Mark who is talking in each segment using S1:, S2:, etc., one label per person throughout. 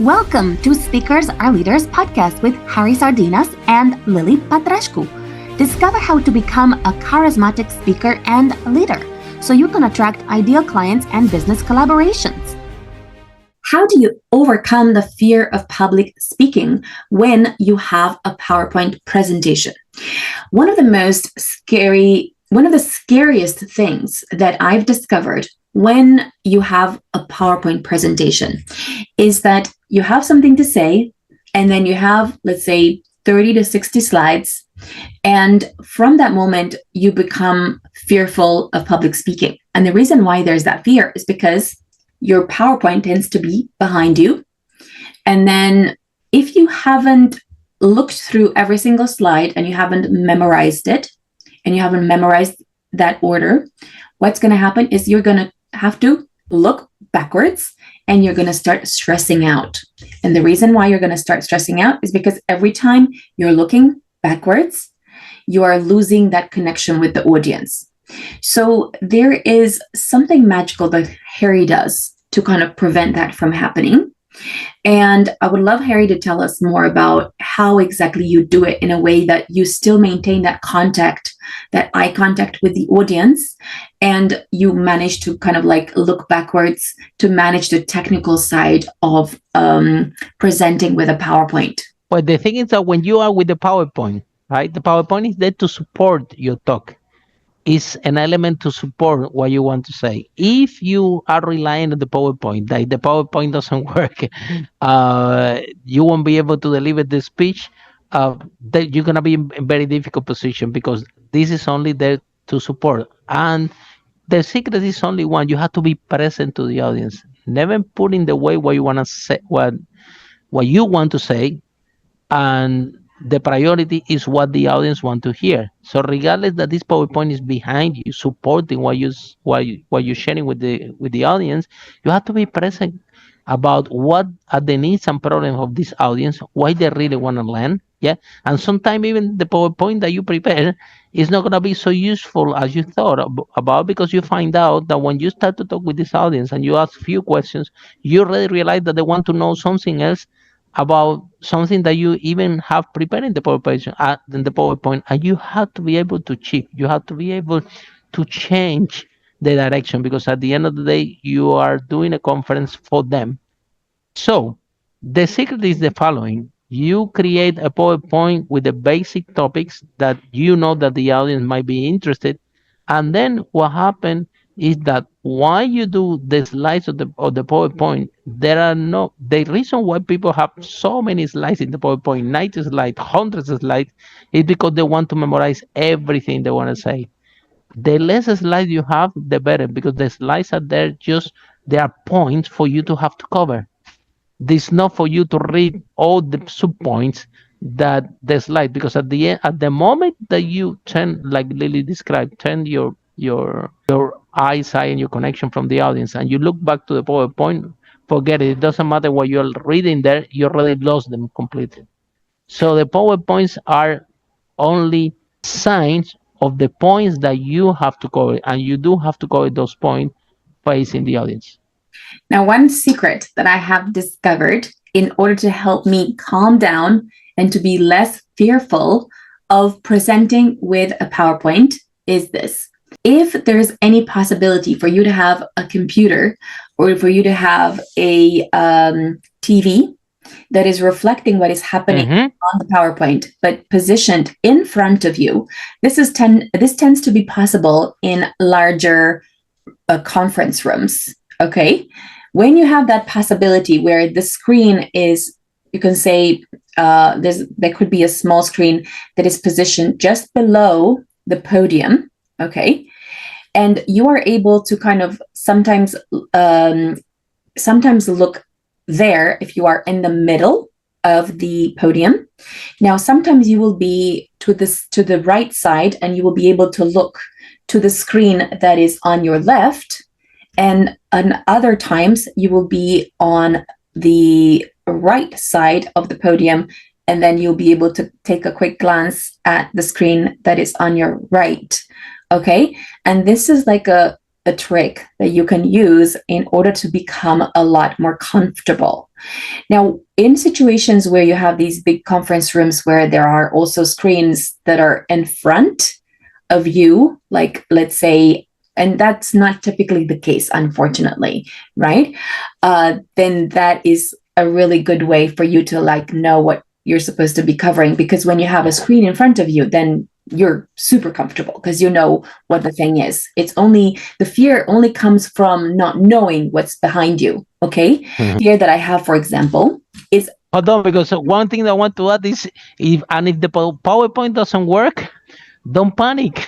S1: Welcome to Speakers Are Leaders podcast with Harry Sardinas and Lily Patrascu. Discover how to become a charismatic speaker and leader so you can attract ideal clients and business collaborations. How do you overcome the fear of public speaking when you have a PowerPoint presentation? One of the scariest things that I've discovered when you have a PowerPoint presentation is that you have something to say, and then you have, let's say, 30 to 60 slides. And from that moment, you become fearful of public speaking. And the reason why there's that fear is because your PowerPoint tends to be behind you. And then if you haven't looked through every single slide and you haven't memorized it, and you haven't memorized that order, what's going to happen is you're going to have to look backwards and you're going to start stressing out. And the reason why you're going to start stressing out is because every time you're looking backwards, you are losing that connection with the audience. So there is something magical that Harry does to kind of prevent that from happening. And I would love Harry to tell us more about how exactly you do it in a way that you still maintain that contact, that eye contact with the audience, and you manage to kind of like look backwards to manage the technical side of presenting with a PowerPoint.
S2: Well, the thing is that when you are with the PowerPoint, right, the PowerPoint is there to support your talk. Is an element to support what you want to say. If you are relying on the PowerPoint, like the PowerPoint doesn't work, you won't be able to deliver the speech. That you're gonna be in a very difficult position because this is only there to support. And the secret is only one: you have to be present to the audience. Never put in the way what you wanna say, what you want to say, and the priority is what the audience want to hear. So regardless that this PowerPoint is behind you, supporting what you're sharing with the audience, you have to be present about what are the needs and problems of this audience, why they really want to learn. Yeah. And sometimes even the PowerPoint that you prepare is not gonna be so useful as you thought about, because you find out that when you start to talk with this audience and you ask few questions, you already realize that they want to know something else about something that you even have prepared in the PowerPoint, and you have to be able to shift. You have to be able to change the direction, because at the end of the day, you are doing a conference for them. So the secret is the following: you create a PowerPoint with the basic topics that you know that the audience might be interested, and then what happens is that while you do the slides of the PowerPoint, there are no the reason why people have so many slides in the PowerPoint, 90 slides, hundreds of slides, is because they want to memorize everything they want to say. The less slides you have, the better, because the slides are there just they are points for you to have to cover. This not for you to read all the subpoints that the slide, because at the end, at the moment that you turn, like Lily described, turn your eyesight and your connection from the audience, and you look back to the PowerPoint, forget it. It doesn't matter what you're reading there; you already lost them completely. So the PowerPoints are only signs of the points that you have to cover, and you do have to cover those points facing the audience.
S1: Now, one secret that I have discovered in order to help me calm down and to be less fearful of presenting with a PowerPoint is this. If there's any possibility for you to have a computer or for you to have a TV that is reflecting what is happening on the PowerPoint, but positioned in front of you, this tends to be possible in larger conference rooms. Okay, when you have that possibility where the screen is, you can say there could be a small screen that is positioned just below the podium. Okay, and you are able to kind of sometimes look there if you are in the middle of the podium. Now, sometimes you will be to the right side, and you will be able to look to the screen that is on your left. And other times you will be on the right side of the podium, and then you'll be able to take a quick glance at the screen that is on your right. Okay. And this is like a a trick that you can use in order to become a lot more comfortable. Now, in situations where you have these big conference rooms where there are also screens that are in front of you, like let's say, and that's not typically the case, unfortunately, right? Then that is a really good way for you to like know what you're supposed to be covering, because when you have a screen in front of you, then you're super comfortable because you know what the thing is. It's only the fear only comes from not knowing what's behind you. Okay.
S2: Mhm.
S1: Fear that I have, for example, is
S2: Hold on, because one thing that I want to add is if the PowerPoint doesn't work, don't panic.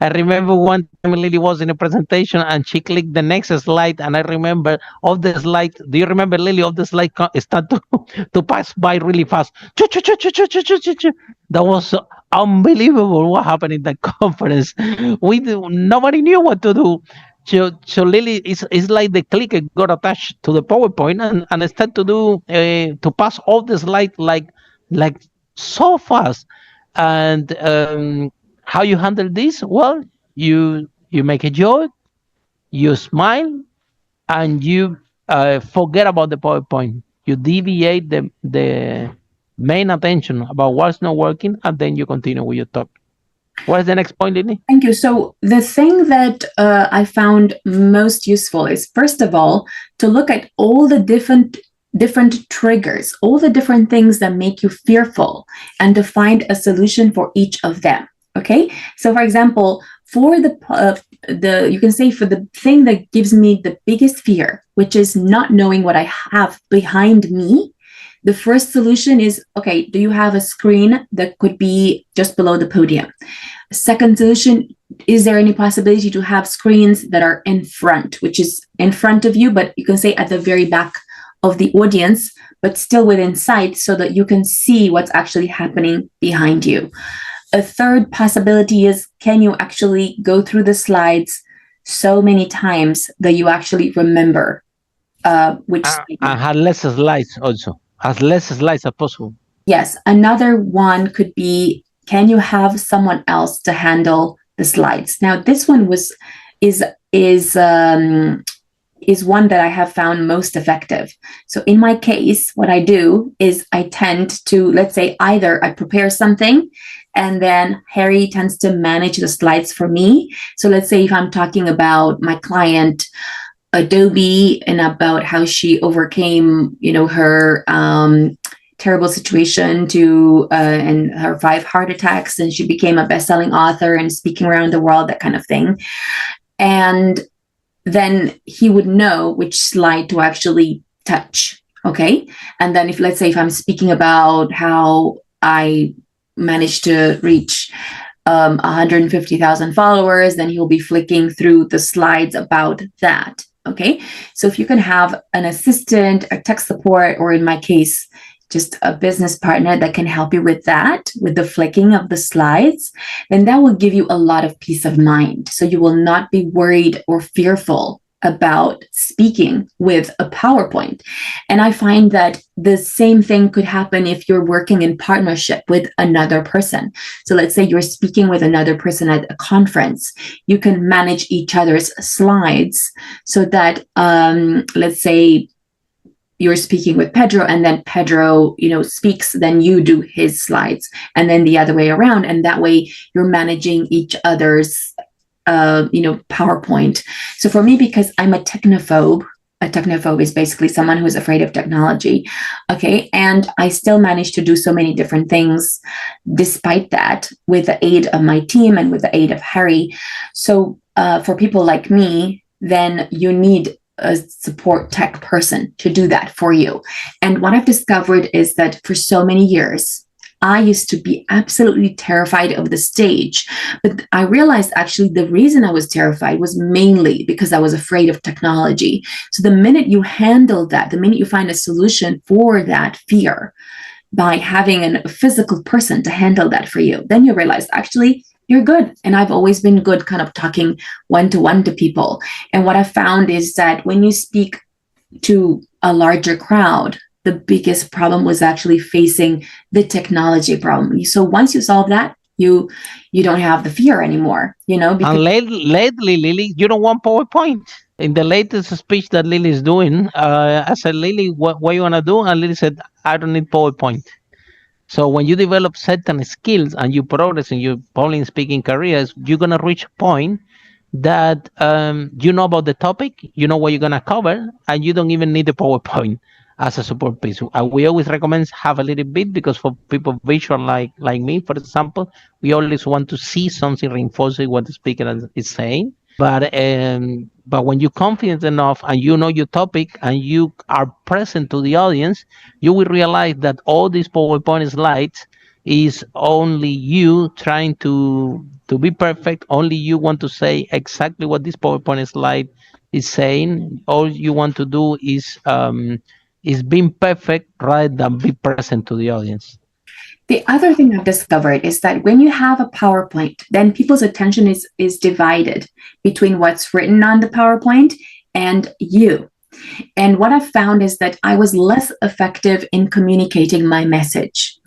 S2: I remember one time Lily was in a presentation and she clicked the next slide, and I remember of the slide. Do you remember, Lily, of the slide start to pass by really fast? That was unbelievable what happened in that conference. Nobody knew what to do. So Lily is like the clicker got attached to the PowerPoint and start to do to pass all the slide like so fast. And how you handle this? Well, you make a joke, you smile, and you forget about the PowerPoint. You deviate the main attention about what's not working, and then you continue with your talk. What is the next point, Lily?
S1: thank you. So the thing that I found most useful is, first of all, to look at all the different triggers, all the different things that make you fearful, and to find a solution for each of them. Okay. So, for example, for the you can say for the thing that gives me the biggest fear, which is not knowing what I have behind me, the first solution is, okay, do you have a screen that could be just below the podium? Second solution, is there any possibility to have screens that are in front, which is in front of you, but you can say at the very back of the audience, but still within sight, so that you can see what's actually happening behind you? A third possibility is, can you actually go through the slides so many times that you actually remember which slide?
S2: And have less slides also. As less slides as possible.
S1: Yes, another one could be, can you have someone else to handle the slides? Now, this one is one that I have found most effective. So in my case, what I do is I tend to, let's say, either I prepare something and then Harry tends to manage the slides for me. So let's say if I'm talking about my client Adobe and about how she overcame, her terrible situation and her 5 heart attacks, and she became a best-selling author and speaking around the world, that kind of thing. And then he would know which slide to actually touch. Okay. And then let's say if I'm speaking about how I managed to reach 150,000 followers, then he'll be flicking through the slides about that. Okay. So if you can have an assistant, a tech support, or in my case, just a business partner that can help you with that, with the flicking of the slides, then that will give you a lot of peace of mind. So you will not be worried or fearful about speaking with a PowerPoint. And I find that the same thing could happen if you're working in partnership with another person. So let's say you're speaking with another person at a conference. You can manage each other's slides so that, let's say, you're speaking with Pedro, and then Pedro, speaks, then you do his slides, and then the other way around. And that way you're managing each other's, PowerPoint. So for me, because I'm a technophobe is basically someone who's afraid of technology. Okay. And I still manage to do so many different things despite that, with the aid of my team and with the aid of Harry. So for people like me, then you need a support tech person to do that for you. And what I've discovered is that for so many years, I used to be absolutely terrified of the stage. But I realized actually the reason I was terrified was mainly because I was afraid of technology. So the minute you handle that, the minute you find a solution for that fear by having a physical person to handle that for you, then you realize actually you're good. And I've always been good kind of talking one-to-one to people. And what I found is that when you speak to a larger crowd, the biggest problem was actually facing the technology problem. So once you solve that, you don't have the fear anymore, because
S2: And lately, Lily, you don't want PowerPoint. In the latest speech that Lily is doing, I said, Lily, what you want to do? And Lily said, I don't need PowerPoint. So when you develop certain skills and you progress in your public speaking careers, you're going to reach a point that you know about the topic, you know what you're going to cover, and you don't even need the PowerPoint as a support piece. We always recommend have a little bit because for people visual like me, for example, we always want to see something reinforcing what the speaker is saying. But when you're confident enough and you know your topic and you are present to the audience, you will realize that all these PowerPoint slides is only you trying to be perfect. Only you want to say exactly what this PowerPoint slide is saying. All you want to do is being perfect rather than be present to the audience.
S1: the other thing I've discovered is that when you have a PowerPoint, then people's attention is divided between what's written on the PowerPoint and you. And what I've found is that I was less effective in communicating my message.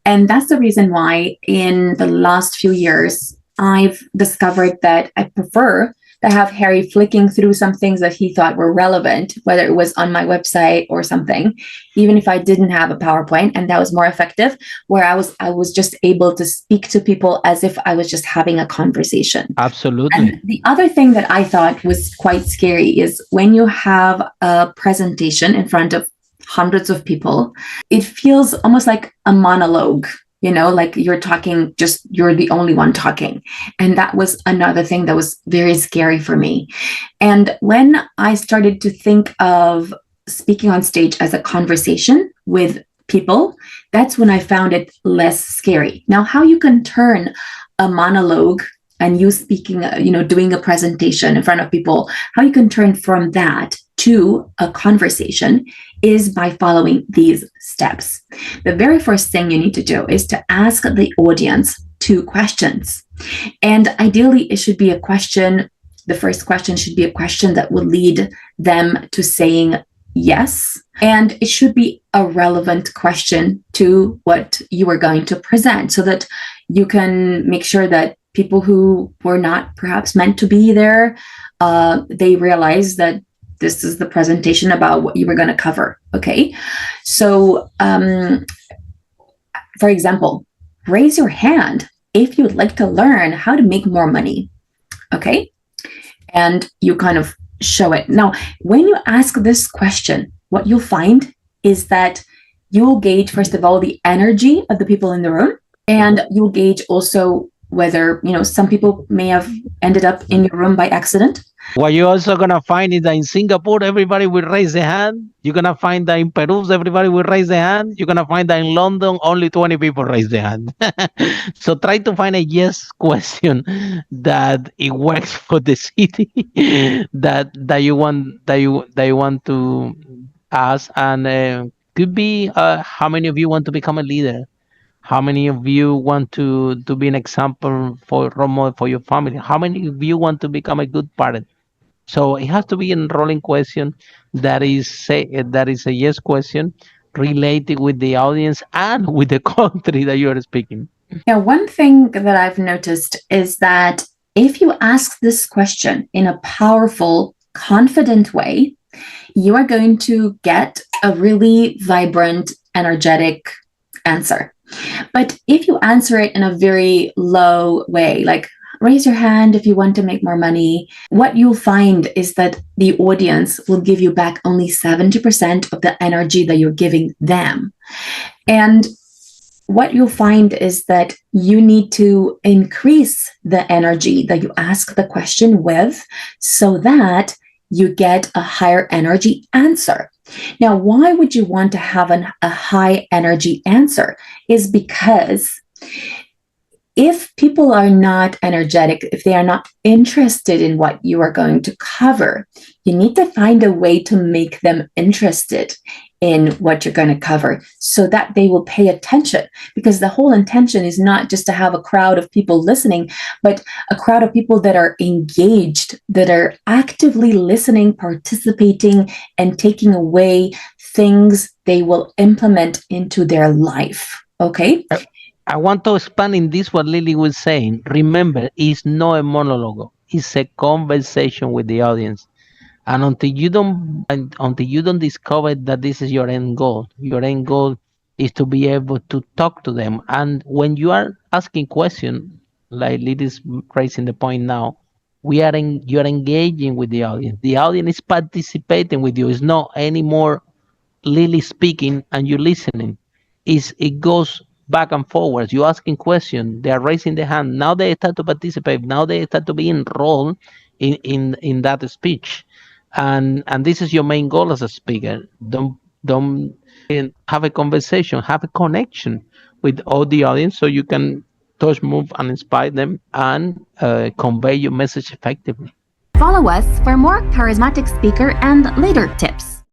S1: And that's the reason why in the last few years, I've discovered that I prefer to have Harry flicking through some things that he thought were relevant, whether it was on my website or something, even if I didn't have a PowerPoint, and that was more effective, where I was just able to speak to people as if I was just having a conversation.
S2: Absolutely.
S1: And the other thing that I thought was quite scary is when you have a presentation in front of hundreds of people, it feels almost like a monologue, like you're talking, just you're the only one talking. And that was another thing that was very scary for me. And when I started to think of speaking on stage as a conversation with people, that's when I found it less scary. Now, how you can turn a monologue and you speaking, doing a presentation in front of people, how you can turn from that to a conversation is by following these steps. The very first thing you need to do is to ask the audience 2 questions. And ideally, it should be a question. The first question should be a question that will lead them to saying yes. And it should be a relevant question to what you are going to present so that you can make sure that people who were not perhaps meant to be there, they realize that this is the presentation about what you were going to cover. Okay. So, for example, raise your hand if you would like to learn how to make more money. Okay. And you kind of show it. Now, when you ask this question, what you'll find is that you'll gauge, first of all, the energy of the people in the room, and you'll gauge also whether, some people may have ended up in your room by accident.
S2: What you're also going to find is that in Singapore, everybody will raise their hand. You're going to find that in Peru, everybody will raise their hand. You're going to find that in London, only 20 people raise their hand. So try to find a yes question that it works for the city that you want to ask. And could be how many of you want to become a leader? How many of you want to be an example for role model for your family? How many of you want to become a good parent? So it has to be an enrolling question that is a yes question related with the audience and with the country that you are speaking.
S1: Now, one thing that I've noticed is that if you ask this question in a powerful, confident way, you are going to get a really vibrant, energetic answer. But if you answer it in a very low way, like raise your hand if you want to make more money, what you'll find is that the audience will give you back only 70% of the energy that you're giving them. And what you'll find is that you need to increase the energy that you ask the question with so that you get a higher energy answer. Now, why would you want to have a high energy answer? Is because if people are not energetic, if they are not interested in what you are going to cover, you need to find a way to make them interested in what you're going to cover so that they will pay attention, because the whole intention is not just to have a crowd of people listening, but a crowd of people that are engaged, that are actively listening, participating, and taking away things they will implement into their life. Okay.
S2: I want to expand in this what Lily was saying. Remember, it's not a monologue. It's a conversation with the audience. And until you don't discover that this is your end goal is to be able to talk to them. And when you are asking questions, like Lily's raising the point now, you're engaging with the audience. The audience is participating with you. It's not anymore Lily speaking and you listening. It goes back and forwards. You asking questions, they are raising their hand. Now they start to participate. Now they start to be enrolled in that speech. And this is your main goal as a speaker. Don't have a conversation, have a connection with all the audience so you can touch, move, and inspire them and convey your message effectively.
S1: Follow us for more charismatic speaker and leader tips.